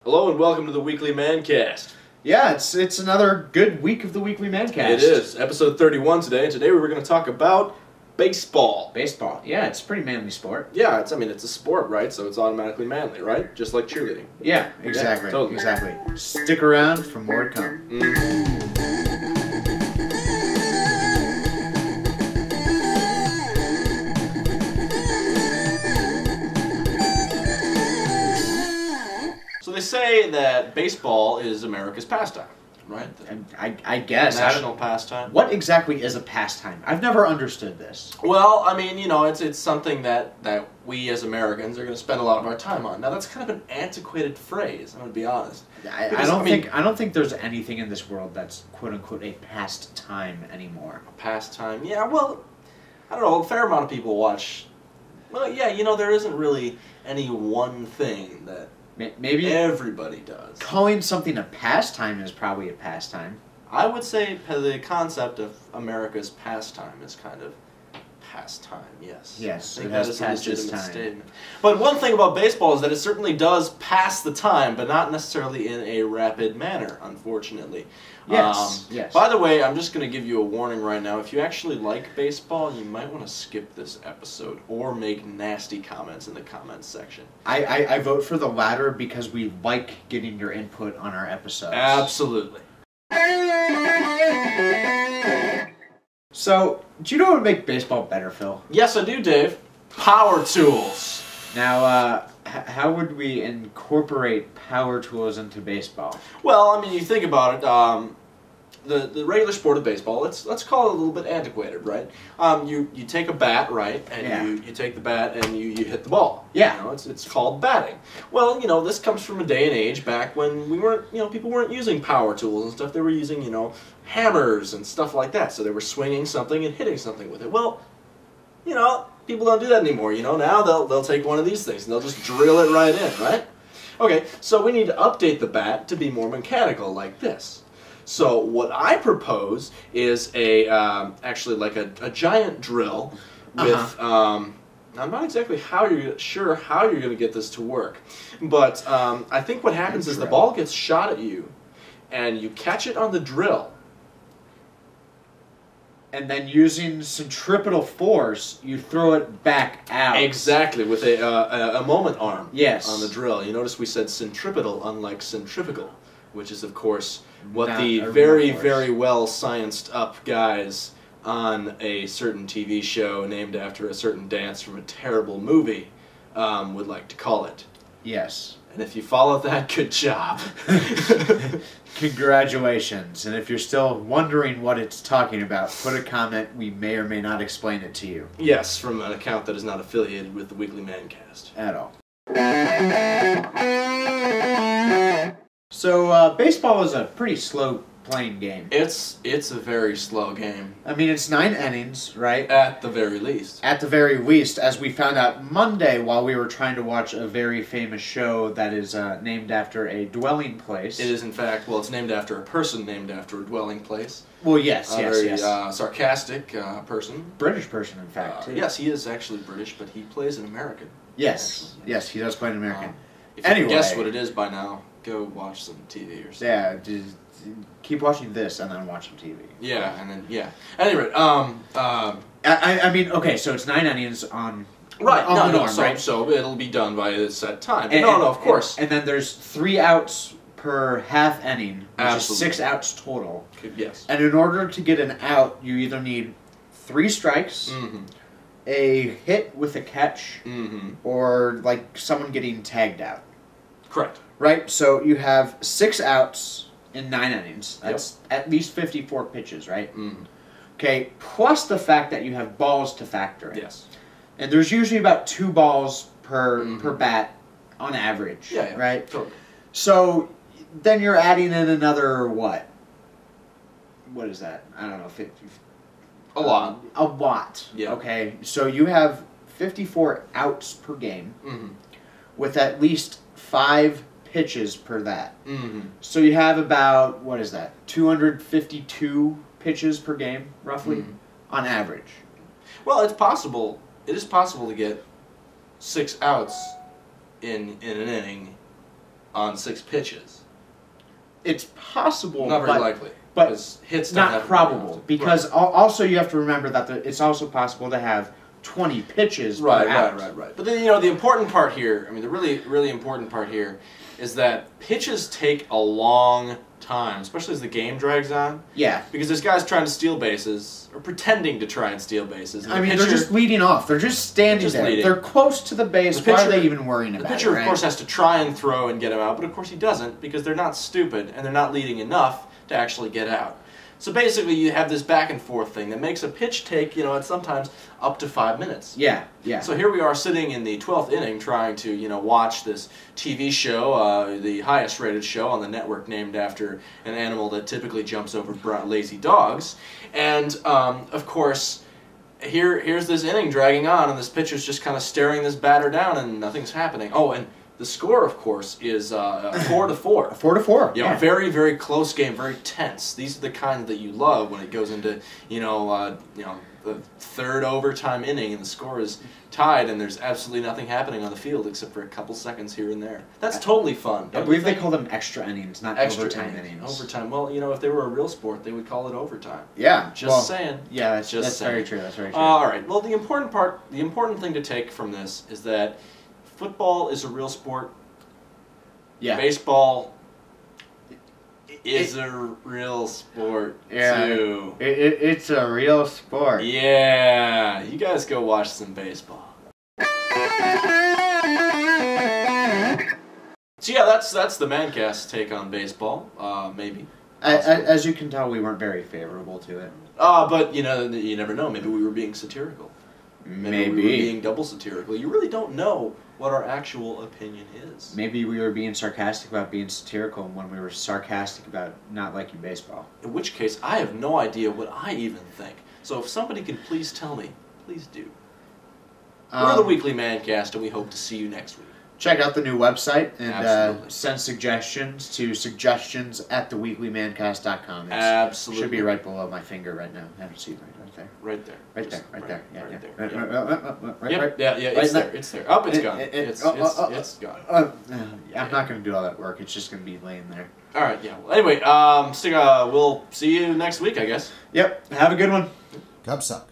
Hello and welcome to the weekly MANcast. Yeah, it's another good week of the weekly MANcast. It is. Episode 31 today, and today we're going to talk about baseball. Baseball. Yeah, it's a pretty manly sport. Yeah, it's a sport, right? So it's automatically manly, right? Just like cheerleading. Yeah, exactly. Yeah, totally. Exactly. Stick around for more to come. So they say that baseball is America's pastime, right? I guess. National pastime. What exactly is a pastime? I've never understood this. Well, I mean, it's something that we as Americans are going to spend a lot of our time on. Now, that's kind of an antiquated phrase, I'm going to be honest. I don't think there's anything in this world that's quote unquote a pastime anymore. A pastime? Yeah, well, I don't know, a fair amount of people watch. Well, yeah, there isn't really any one thing that maybe everybody does. Calling something a pastime is probably a pastime. I would say the concept of America's pastime is kind of pastime, yes. Yes, I think it has that is a passed its legitimate time. statement. But one thing about baseball is that it certainly does pass the time, but not necessarily in a rapid manner, unfortunately. Yes, yes. By the way, I'm just going to give you a warning right now. If you actually like baseball, you might want to skip this episode or make nasty comments in the comments section. I vote for the latter because we like getting your input on our episodes. Absolutely. So, do you know what would make baseball better, Phil? Yes, I do, Dave. Power tools. Now, how would we incorporate power tools into baseball? Well, I mean, you think about it. The regular sport of baseball, let's call it a little bit antiquated, right? You take a bat, right, and you take the bat and you hit the ball. Yeah. It's called batting. Well, this comes from a day and age back when people weren't using power tools and stuff. They were using, hammers and stuff like that. So they were swinging something and hitting something with it. Well, people don't do that anymore. Now they'll take one of these things and they'll just drill it right in, right? Okay, so we need to update the bat to be more mechanical like this. So what I propose is actually like a giant drill with I'm not exactly sure how you're going to get this to work, but I think what happens is the ball gets shot at you, and you catch it on the drill. And then using centripetal force, you throw it back out. Exactly, with a moment arm. Yes. On the drill. You notice we said centripetal, unlike centrifugal, which is, of course, what Not the a very, real very well scienced up guys on a certain TV show named after a certain dance from a terrible movie would like to call it. Yes. And if you follow that, good job. Congratulations. And if you're still wondering what it's talking about, put a comment. We may or may not explain it to you. Yes, from an account that is not affiliated with the Weekly MANcast. At all. So, baseball is a pretty slow-playing game. It's a very slow game. I mean, it's 9 innings, right? At the very least. At the very least, as we found out Monday while we were trying to watch a very famous show that is named after a dwelling place. It is, in fact, it's named after a person named after a dwelling place. Well, yes. A very sarcastic person. British person, in fact. Yes, he is actually British, but he plays an American. Yes. Yes, he does play an American. If you can guess what it is by now, go watch some TV or something. Yeah, just keep watching this and then watch some TV. Yeah, and then, yeah. Anyway, I mean, okay, so it's 9 innings on... Right, on the norm, so, right? So it'll be done by a set time. No, of course. And then there's 3 outs per half inning, which Absolutely. is 6 outs total. Yes. And in order to get an out, you either need 3 strikes, a hit with a catch, or like someone getting tagged out. Correct. Right? So you have 6 outs in 9 innings. That's at least 54 pitches, right? Okay, plus the fact that you have balls to factor in. Yes. And there's usually about 2 balls per bat on average, right? Totally. So then you're adding in another, what? What is that? I don't know. 50, a lot. A lot. Yeah. Okay, so you have 54 outs per game with at least 5 pitches per that. So you have about, what is that, 252 pitches per game, roughly, on average. Well, it's possible. It is possible to get 6 outs in an inning on 6 pitches. It's possible, Not very likely. But hits don't not happen probable. right. Because also you have to remember that it's also possible to have 20 pitches per out. Right. But then, the important part here, the really, really important part here is that pitches take a long time, especially as the game drags on. Yeah. Because there's guys trying to steal bases, or pretending to try and steal bases. And they're just leading off. They're just standing there. Leading. They're close to the base. Why are they even worrying about it? The pitcher, of course, has to try and throw and get him out, but of course he doesn't, because they're not stupid, and they're not leading enough to actually get out. So basically, you have this back and forth thing that makes a pitch take, at sometimes up to 5 minutes. Yeah. So here we are sitting in the 12th inning trying to, watch this TV show, the highest rated show on the network named after an animal that typically jumps over lazy dogs. And, of course, here's this inning dragging on, and this pitcher's just kind of staring this batter down, and nothing's happening. Oh, and the score, of course, is 4-4. 4-4. Yeah, very, very close game, very tense. These are the kind that you love when it goes into, the third overtime inning and the score is tied and there's absolutely nothing happening on the field except for a couple seconds here and there. That's totally fun. I believe they call them extra innings, not overtime innings. Overtime. Well, if they were a real sport, they would call it overtime. Yeah. Just saying. Yeah, that's very true. That's very true. All right. Well, the important thing to take from this is that football is a real sport. Yeah. Baseball is a real sport, too. It's a real sport. Yeah. You guys go watch some baseball. So yeah, that's the MANcast take on baseball, maybe. As you can tell, we weren't very favorable to it. But you never know. Maybe we were being satirical. Maybe we were being double satirical. You really don't know what our actual opinion is. Maybe we were being sarcastic about being satirical when we were sarcastic about not liking baseball. In which case, I have no idea what I even think. So if somebody could please tell me, please do. We're the Weekly MANcast, and we hope to see you next week. Check out the new website and send suggestions to suggestions@theweeklymancast.com. Absolutely. Should be right below my finger right now. I don't see it right there. Right there. Right there. Right there. Yeah. It's there. It's there. Up, it's gone. It's gone. I'm not going to do all that work. It's just going to be laying there. All right. Yeah. Well, anyway, we'll see you next week, I guess. Yep. Have a good one. Cubs suck.